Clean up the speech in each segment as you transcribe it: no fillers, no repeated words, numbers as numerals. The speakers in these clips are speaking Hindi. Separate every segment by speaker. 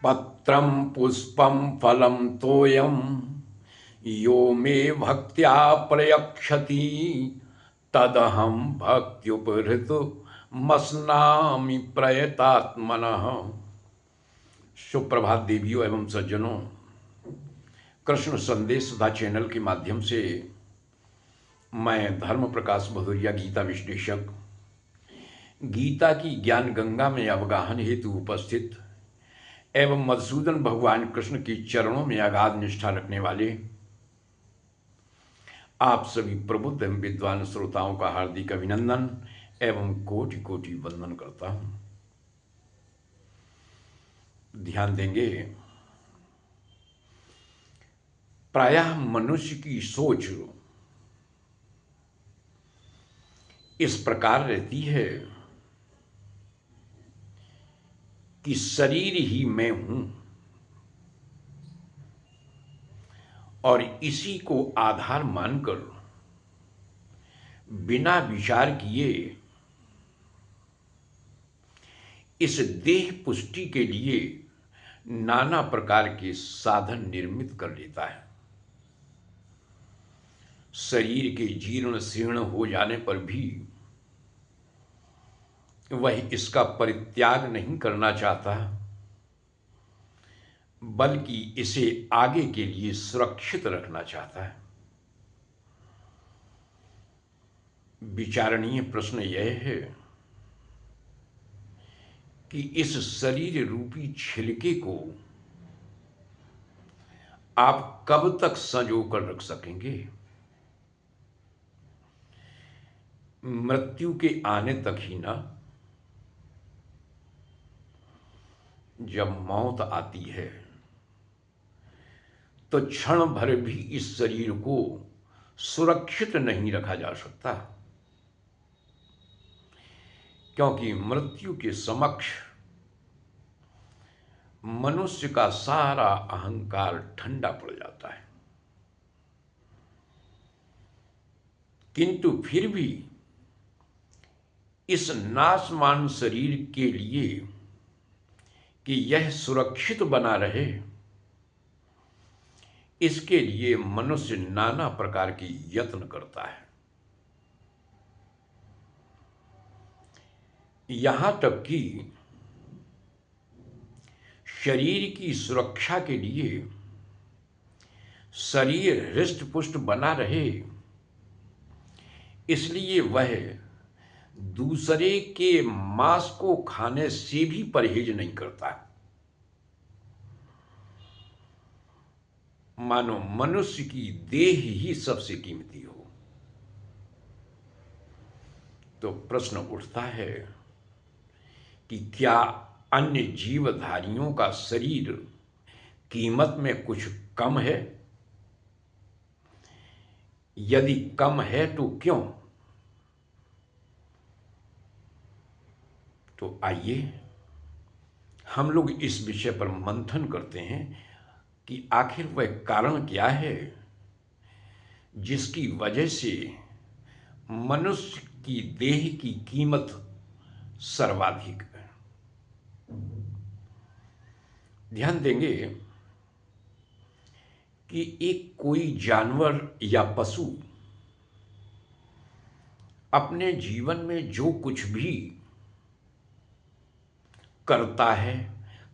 Speaker 1: पत्रं पुष्पं फलं तोयं यो मे भक्त्या प्रयक्षति तदहं भक्त्युपहृतमस्नामि प्रयतात्मनः। सुप्रभात देवियों एवं सज्जनों, कृष्ण संदेश सुधा चैनल के माध्यम से मैं धर्म प्रकाश भदौरिया गीता विश्लेषक गीता की ज्ञान गंगा में अवगाहन हेतु उपस्थित एवं मधुसूदन भगवान कृष्ण के चरणों में अगाध निष्ठा रखने वाले आप सभी प्रबुद्ध एवं विद्वान श्रोताओं का हार्दिक अभिनंदन एवं कोटि कोटि वंदन करता हूं। ध्यान देंगे, प्रायः मनुष्य की सोच इस प्रकार रहती है कि शरीर ही मैं हूं और इसी को आधार मानकर बिना विचार किए इस देह पुष्टि के लिए नाना प्रकार के साधन निर्मित कर लेता है। शरीर के जीर्ण शीर्ण हो जाने पर भी वह इसका परित्याग नहीं करना चाहता, बल्कि इसे आगे के लिए सुरक्षित रखना चाहता है। विचारणीय प्रश्न यह है कि इस शरीर रूपी छिलके को आप कब तक संजो कर रख सकेंगे? मृत्यु के आने तक ही ना। जब मौत आती है तो क्षण भर भी इस शरीर को सुरक्षित नहीं रखा जा सकता, क्योंकि मृत्यु के समक्ष मनुष्य का सारा अहंकार ठंडा पड़ जाता है। किंतु फिर भी इस नाशमान शरीर के लिए कि यह सुरक्षित बना रहे, इसके लिए मनुष्य नाना प्रकार के यत्न करता है। यहां तक कि शरीर की सुरक्षा के लिए शरीर हृष्ट पुष्ट बना रहे, इसलिए वह दूसरे के मांस को खाने से भी परहेज नहीं करता। मानो मनुष्य की देह ही सबसे कीमती हो। तो प्रश्न उठता है कि क्या अन्य जीवधारियों का शरीर कीमत में कुछ कम है? यदि कम है तो क्यों? तो आइए हम लोग इस विषय पर मंथन करते हैं कि आखिर वह कारण क्या है जिसकी वजह से मनुष्य की देह की कीमत सर्वाधिक है। ध्यान देंगे कि एक कोई जानवर या पशु अपने जीवन में जो कुछ भी करता है,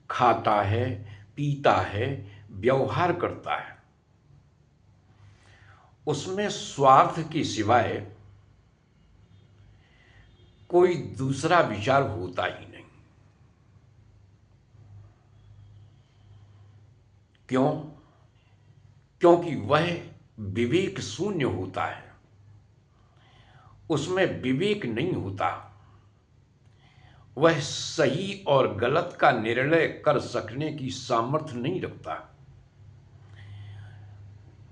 Speaker 1: खाता है, पीता है, व्यवहार करता है, उसमें स्वार्थ के सिवाय कोई दूसरा विचार होता ही नहीं। क्यों? क्योंकि वह विवेक शून्य होता है, उसमें विवेक नहीं होता। वह सही और गलत का निर्णय कर सकने की सामर्थ्य नहीं रखता।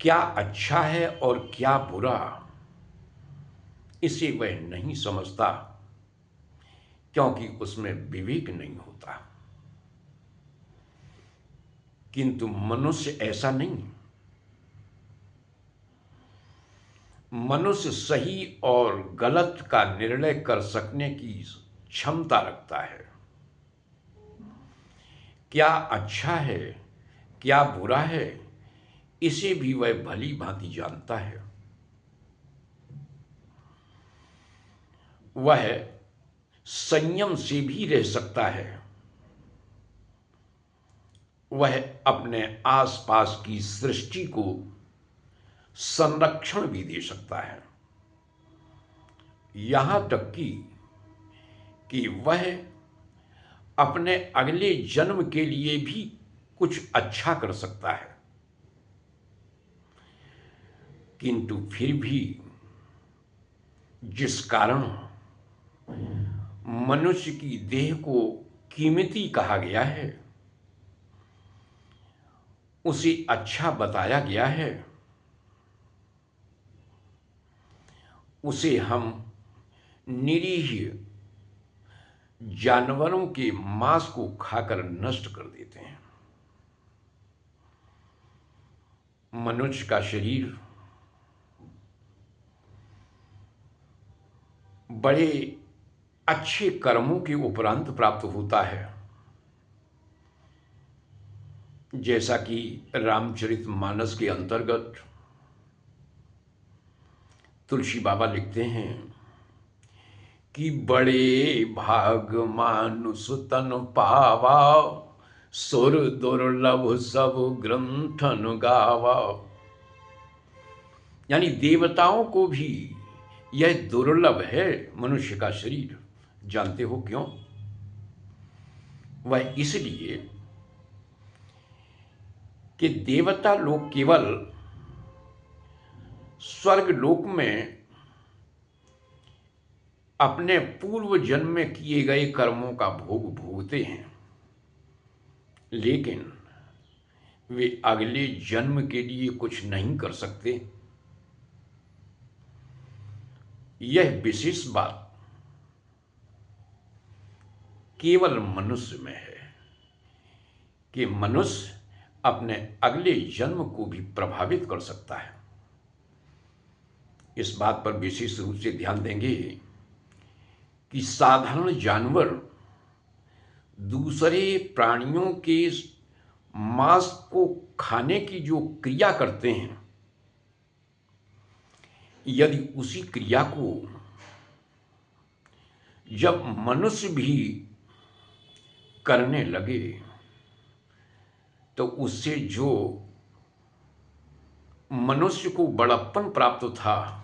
Speaker 1: क्या अच्छा है और क्या बुरा, इसे वह नहीं समझता, क्योंकि उसमें विवेक नहीं होता। किंतु मनुष्य ऐसा नहीं। मनुष्य सही और गलत का निर्णय कर सकने की क्षमता रखता है, क्या अच्छा है क्या बुरा है, इसे भी वह भली भांति जानता है। वह संयम से भी रह सकता है, वह अपने आसपास की सृष्टि को संरक्षण भी दे सकता है, यहां तक कि वह अपने अगले जन्म के लिए भी कुछ अच्छा कर सकता है। किंतु फिर भी जिस कारण मनुष्य की देह को कीमती कहा गया है, उसे अच्छा बताया गया है, उसे हम निरीह जानवरों के मांस को खाकर नष्ट कर देते हैं। मनुष्य का शरीर बड़े अच्छे कर्मों के उपरांत प्राप्त होता है, जैसा कि रामचरितमानस के अंतर्गत तुलसी बाबा लिखते हैं कि बड़े भाग मानुष तन पावा, सुर दुर्लभ सब ग्रंथन गावा। यानी देवताओं को भी यह दुर्लभ है मनुष्य का शरीर। जानते हो क्यों? वह इसलिए कि देवता लोग केवल स्वर्ग लोक में अपने पूर्व जन्म में किए गए कर्मों का भोग भोगते हैं, लेकिन वे अगले जन्म के लिए कुछ नहीं कर सकते। यह विशेष बात केवल मनुष्य में है कि मनुष्य अपने अगले जन्म को भी प्रभावित कर सकता है। इस बात पर विशेष रूप से ध्यान देंगे कि साधारण जानवर दूसरे प्राणियों के मांस को खाने की जो क्रिया करते हैं, यदि उसी क्रिया को जब मनुष्य भी करने लगे तो उससे जो मनुष्य को बड़प्पन प्राप्त था,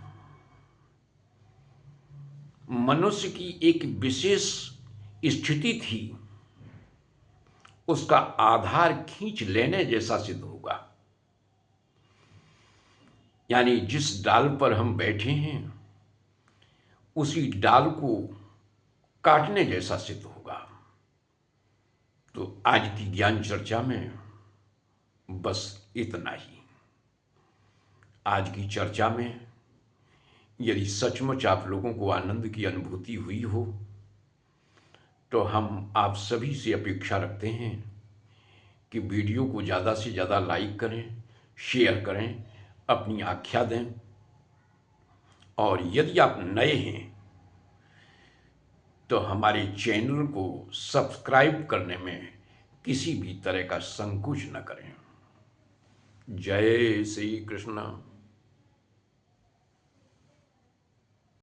Speaker 1: मनुष्य की एक विशेष स्थिति थी, उसका आधार खींच लेने जैसा सिद्ध होगा। यानी जिस डाल पर हम बैठे हैं उसी डाल को काटने जैसा सिद्ध होगा। तो आज की ज्ञान चर्चा में बस इतना ही। आज की चर्चा में यदि सचमुच आप लोगों को आनंद की अनुभूति हुई हो तो हम आप सभी से अपेक्षा रखते हैं कि वीडियो को ज़्यादा से ज़्यादा लाइक करें, शेयर करें, अपनी आख्या दें। और यदि आप नए हैं तो हमारे चैनल को सब्सक्राइब करने में किसी भी तरह का संकोच न करें। जय श्री कृष्ण।